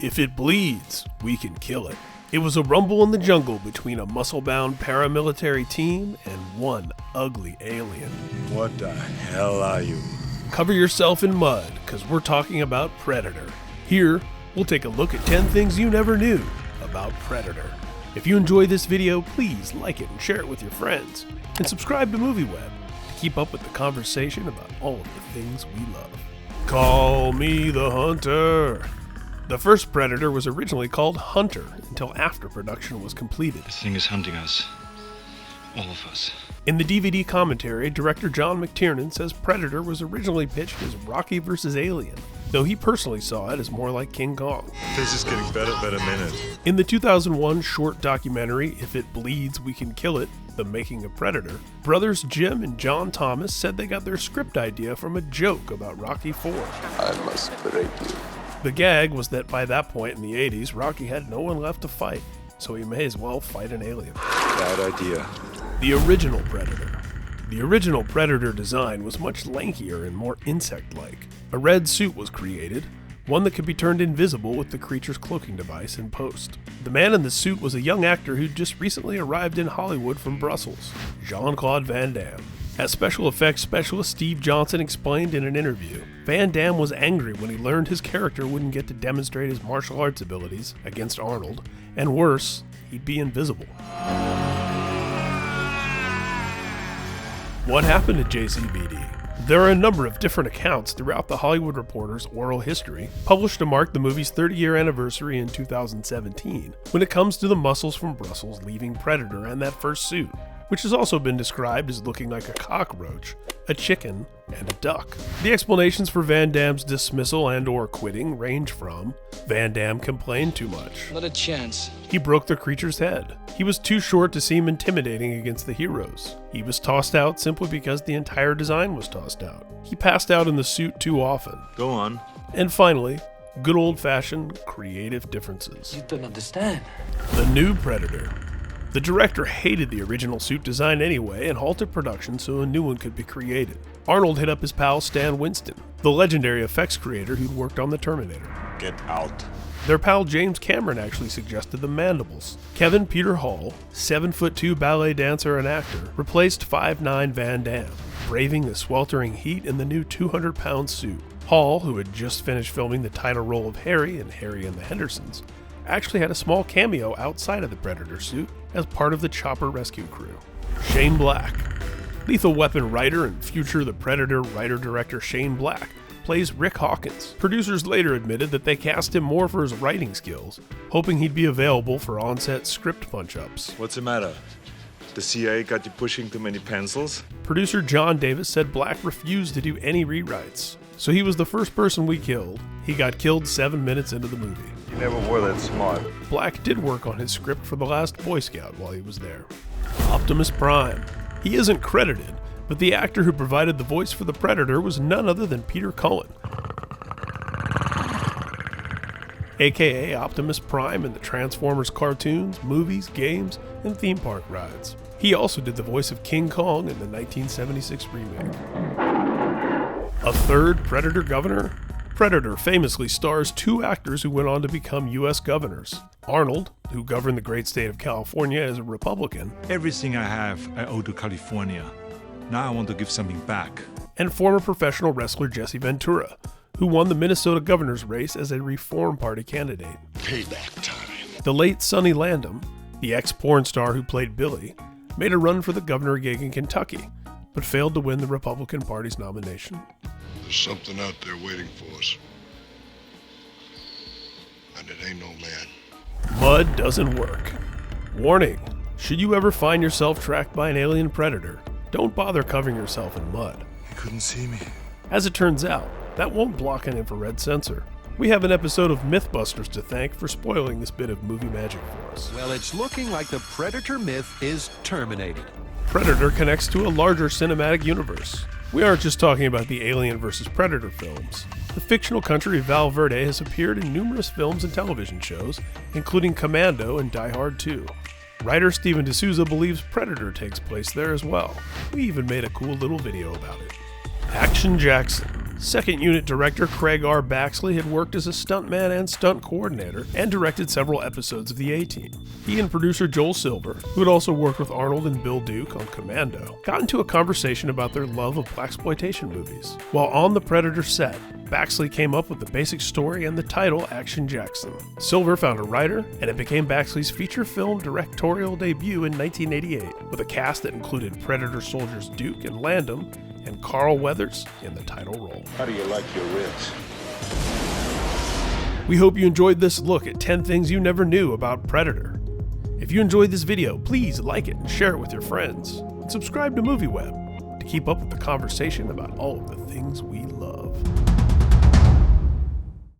If it bleeds, we can kill it. It was a rumble in the jungle between a muscle-bound paramilitary team and one ugly alien. What the hell are you? Cover yourself in mud, because we're talking about Predator. Here, we'll take a look at 10 things you never knew about Predator. If you enjoyed this video, please like it and share it with your friends. And subscribe to MovieWeb to keep up with the conversation about all of the things we love. Call me the Hunter. The first Predator was originally called Hunter until after production was completed. This thing is hunting us. All of us. In the DVD commentary, director John McTiernan says Predator was originally pitched as Rocky vs. Alien, though he personally saw it as more like King Kong. This is getting better by the minute. In the 2001 short documentary, If It Bleeds, We Can Kill It, The Making of Predator, brothers Jim and John Thomas said they got their script idea from a joke about Rocky IV. I must break you. The gag was that by that point in the 80s, Rocky had no one left to fight, so he may as well fight an alien. Bad idea. The original Predator. The original Predator design was much lankier and more insect-like. A red suit was created, one that could be turned invisible with the creature's cloaking device in post. The man in the suit was a young actor who'd just recently arrived in Hollywood from Brussels, Jean-Claude Van Damme. As special effects specialist Steve Johnson explained in an interview, Van Damme was angry when he learned his character wouldn't get to demonstrate his martial arts abilities against Arnold, and worse, he'd be invisible. What happened to Jcvd? There are a number of different accounts throughout The Hollywood Reporter's oral history, published to mark the movie's 30-year anniversary in 2017, when it comes to the muscles from Brussels leaving Predator and that first suit, which has also been described as looking like a cockroach, a chicken, and a duck. The explanations for Van Damme's dismissal and or quitting range from: Van Damme complained too much. Not a chance. He broke the creature's head. He was too short to seem intimidating against the heroes. He was tossed out simply because the entire design was tossed out. He passed out in the suit too often. Go on. And finally, good old-fashioned creative differences. You don't understand. The new Predator. The director hated the original suit design anyway and halted production so a new one could be created. Arnold hit up his pal Stan Winston, the legendary effects creator who'd worked on the Terminator. Get out. Their pal James Cameron actually suggested the mandibles. Kevin Peter Hall, 7'2" ballet dancer and actor, replaced 5'9" Van Damme, braving the sweltering heat in the new 200-pound suit. Hall, who had just finished filming the title role of Harry in Harry and the Hendersons, actually had a small cameo outside of the Predator suit as part of the chopper rescue crew. Shane Black. Lethal Weapon writer and future The Predator writer-director Shane Black plays Rick Hawkins. Producers later admitted that they cast him more for his writing skills, hoping he'd be available for on-set script punch-ups. What's the matter? The CIA got you pushing too many pencils? Producer John Davis said Black refused to do any rewrites, so he was the first person we killed. He got killed 7 minutes into the movie. You never were that smart. Black did work on his script for The Last Boy Scout while he was there. Optimus Prime. He isn't credited, but the actor who provided the voice for the Predator was none other than Peter Cullen, aka Optimus Prime in the Transformers cartoons, movies, games, and theme park rides. He also did the voice of King Kong in the 1976 remake. A third Predator governor? Predator famously stars two actors who went on to become U.S. governors. Arnold, who governed the great state of California as a Republican. Everything I have, I owe to California. Now I want to give something back. And former professional wrestler Jesse Ventura, who won the Minnesota governor's race as a Reform Party candidate. Payback time. The late Sonny Landham, the ex-porn star who played Billy, made a run for the governor gig in Kentucky, but failed to win the Republican Party's nomination. There's something out there waiting for us. And it ain't no man. Mud doesn't work. Warning, should you ever find yourself tracked by an alien predator, don't bother covering yourself in mud. He couldn't see me. As it turns out, that won't block an infrared sensor. We have an episode of Mythbusters to thank for spoiling this bit of movie magic for us. Well, it's looking like the Predator myth is terminated. Predator connects to a larger cinematic universe. We aren't just talking about the Alien vs. Predator films. The fictional country of Val Verde has appeared in numerous films and television shows, including Commando and Die Hard 2. Writer Steven D'Souza believes Predator takes place there as well. We even made a cool little video about it. Action Jackson. Second unit director Craig R. Baxley had worked as a stuntman and stunt coordinator and directed several episodes of the A-Team. He and producer Joel Silver, who had also worked with Arnold and Bill Duke on Commando, got into a conversation about their love of blaxploitation movies. While on the Predator set, Baxley came up with the basic story and the title Action Jackson. Silver found a writer, and it became Baxley's feature film directorial debut in 1988, with a cast that included Predator soldiers Duke and Landon, and Carl Weathers in the title role. How do you like your ribs? We hope you enjoyed this look at 10 things you never knew about Predator. If you enjoyed this video, please like it and share it with your friends. And subscribe to MovieWeb to keep up with the conversation about all of the things we love.